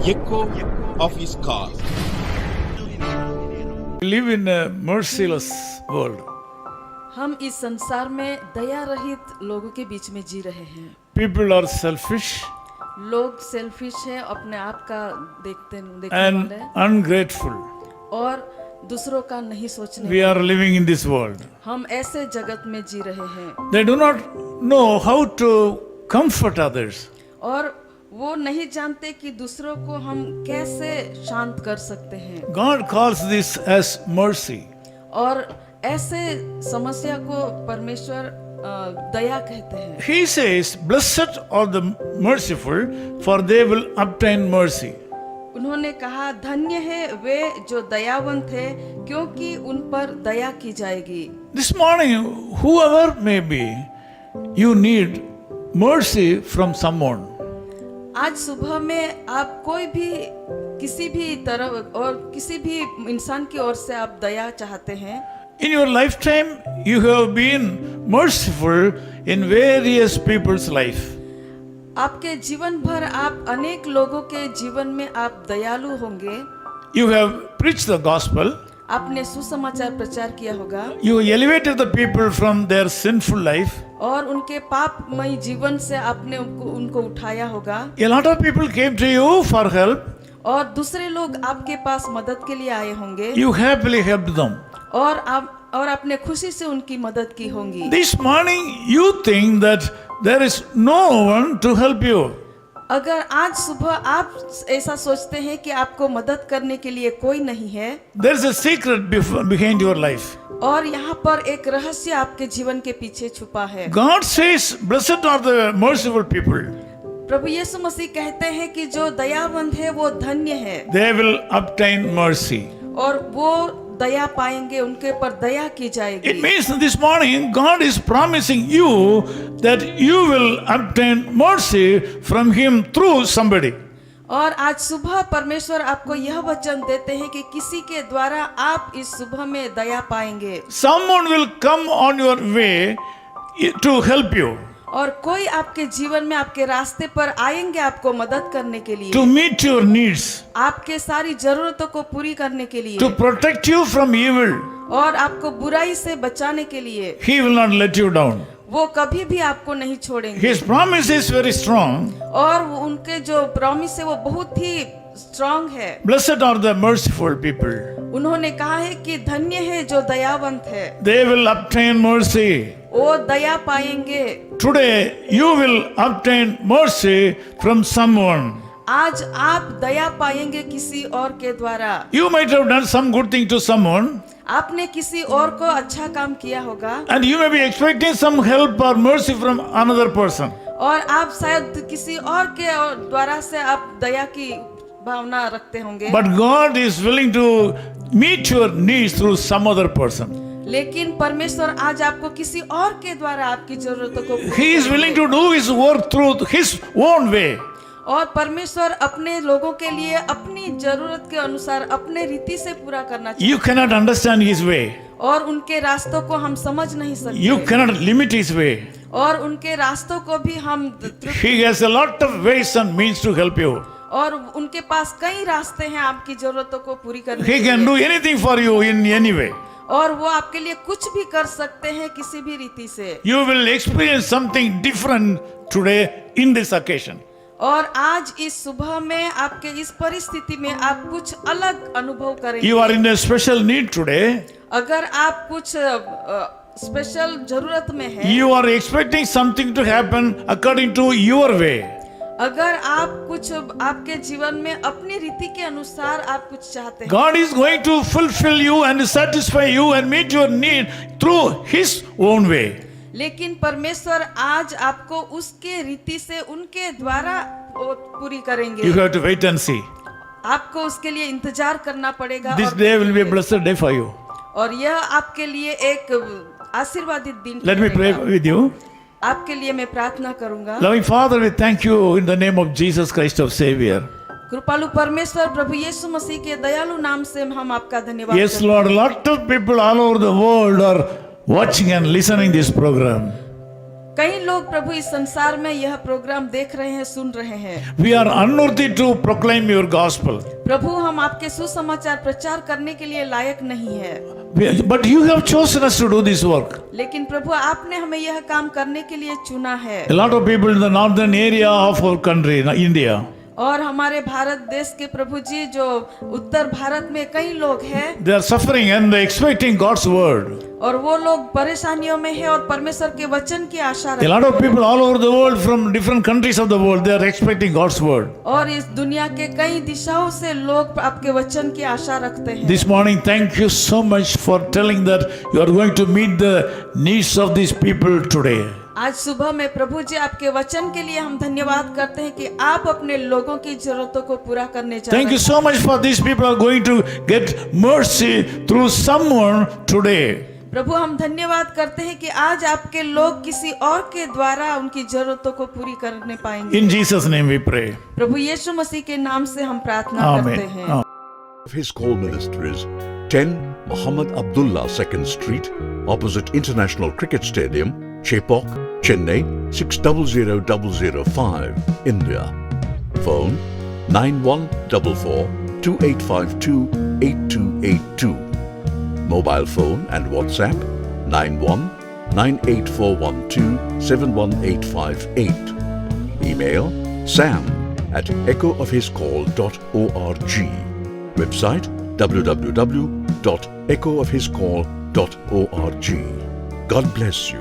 echo of his call. We live in a merciless world. हम इस संसार में दया रहित लोगों के बीच में जी रहे हैं। People are selfish लोग सेल्फिश हैं, अपने आप का देखने and वाले, ungrateful. और दूसरों का नहीं सोचने We are living in this world. हम ऐसे जगत में जी रहे हैं They do not know how to comfort others. और वो नहीं जानते कि दूसरों को हम कैसे शांत कर सकते हैं। God calls this as mercy. और ऐसे समस्या को परमेश्वर दया कहते हैं। He says, "Blessed are the merciful, for they will obtain mercy." उन्होंने कहा, धन्य है वे जो दयावंत है, क्योंकि उन पर दया की जाएगी। This morning, whoever may be, you need mercy from someone. आज सुबह में आप कोई भी किसी भी तरफ और किसी भी इंसान की ओर से आप दया चाहते हैं। In your lifetime, you have been merciful in various people's life. आपके जीवन भर आप अनेक लोगों के जीवन में आप दयालु होंगे। You have preached the gospel. आपने सुसमाचार प्रचार किया होगा You elevated the people from their sinful life. और उनके पापमय जीवन से आपने उनको उठाया होगा। A lot of people came to you for help. और दूसरे लोग आपके पास मदद के लिए आए होंगे You happily helped them. और आपने खुशी से उनकी मदद की होंगी। This morning, you think that there is no one to help you. अगर आज सुबह आप ऐसा सोचते हैं कि आपको मदद करने के लिए कोई नहीं है, There is a secret behind your life. और यहाँ पर एक रहस्य आपके जीवन के पीछे छुपा है। God says, "Blessed are the merciful people. प्रभु यीशु मसीह कहते हैं कि जो दयावंत है वो धन्य है They will obtain mercy." और वो दया पाएंगे, उनके पर दया की जाएगी। It means that this morning God is promising you that you will obtain mercy from Him through somebody. और आज सुबह परमेश्वर आपको यह वचन देते हैं कि किसी के द्वारा आप इस सुबह में दया पाएंगे। Someone will come on your way to help you, और कोई आपके जीवन में आपके रास्ते पर आएंगे आपको मदद करने के लिए, to meet your needs, आपके सारी जरूरतों को पूरी करने के लिए, to protect you from evil. और आपको बुराई से बचाने के लिए। He will not let you down. वो कभी भी आपको नहीं छोड़ेंगे। His promise is very strong. और उनके जो प्रॉमिस है वो बहुत ही स्ट्रांग है। Blessed are the merciful people. उन्होंने कहा है कि धन्य है जो दयावंत है, They will obtain mercy. वो दया पाएंगे। Today you will obtain mercy from someone. आज आप दया पाएंगे किसी और के द्वारा। You might have done some good thing to someone, आपने किसी और को अच्छा काम किया होगा and you may be expecting some help or mercy from another person. और आप शायद किसी और के द्वारा से आप दया की भावना रखते होंगे। But God is willing to meet your needs through some other person. लेकिन परमेश्वर आज आपको किसी और के द्वारा आपकी जरूरतों को He is willing to do His work through His own way. और परमेश्वर अपने लोगों के लिए अपनी जरूरत के अनुसार अपने रीति से पूरा करना चाहिए। You cannot understand His way. और उनके रास्तों को हम समझ नहीं सकते। You cannot limit His way. और उनके रास्तों को भी हम He has a lot of ways and means to help you. और उनके पास कई रास्ते हैं आपकी जरूरतों को पूरी करने He के can do लिए। anything for you in any way. और वो आपके लिए कुछ भी कर सकते हैं किसी भी रीति से। You will experience something different today in this occasion. और आज इस सुबह में आपके इस परिस्थिति में आप कुछ अलग अनुभव करेंगे। You are in a special need today. अगर आप कुछ स्पेशल जरूरत में हैं, You are expecting something to happen according to your way. अगर आप कुछ आपके जीवन में अपनी रीति के अनुसार आप कुछ चाहते हैं, God is going to fulfill you and satisfy you and meet your need through His own way. लेकिन परमेश्वर आज आपको उसके रीति से उनके द्वारा वो पूरी करेंगे। You have to wait and see. आपको उसके लिए इंतजार करना पड़ेगा। This और day will be a blessed day for you. और यह आपके लिए एक आशीर्वादित दिन Let me pray रहेगा। with you. आपके लिए मैं प्रार्थना करूंगा। Loving Father, we thank you in the name of Jesus Christ our Savior. कृपालु परमेश्वर प्रभु यीशु मसीह के दयालु नाम से हम आपका धन्यवाद Yes, करते हैं। Lord, a lot of people all over the world are watching and listening this program. कई लोग प्रभु इस संसार में यह प्रोग्राम देख रहे हैं, सुन रहे हैं। We are unworthy to proclaim your gospel. प्रभु हम आपके सुसमाचार प्रचार करने के लिए लायक नहीं है, But you have chosen us to do this work. लेकिन प्रभु आपने हमें यह काम करने के लिए चुना है। A lot of people in the northern area of our country, India, और हमारे भारत देश के प्रभु जी जो उत्तर भारत में कई लोग हैं, they are suffering and they are expecting God's word. और वो लोग परेशानियों में है और परमेश्वर के वचन की आशा A रखते lot of हैं। people all over the world from different countries of the world, they are expecting God's word. और इस दुनिया के कई दिशाओं से लोग आपके वचन की आशा रखते हैं। This morning, thank you so much for telling that you are going to meet the needs of these people today. आज सुबह में प्रभु जी आपके वचन के लिए हम धन्यवाद करते हैं कि आप अपने लोगों की जरूरतों को पूरा करने जा रहे Thank you हैं। so much for these people are going to get mercy through someone today. प्रभु हम धन्यवाद करते हैं कि आज आपके लोग किसी और के द्वारा उनकी जरूरतों को पूरी करने पाएंगे। In Jesus' name we pray. प्रभु यीशु मसीह के नाम से हम प्रार्थना करते Amen. हैं। Of His Call Ministries, 10 Muhammad Abdullah 2nd Street, opposite International Cricket Stadium, Chepauk, Chennai 600005, India. Phone 9144 2852 8282. Mobile phone and WhatsApp 91 98412 71858. Email sam@echoofhiscall.org. Website www.echoofhiscall.org. God bless you.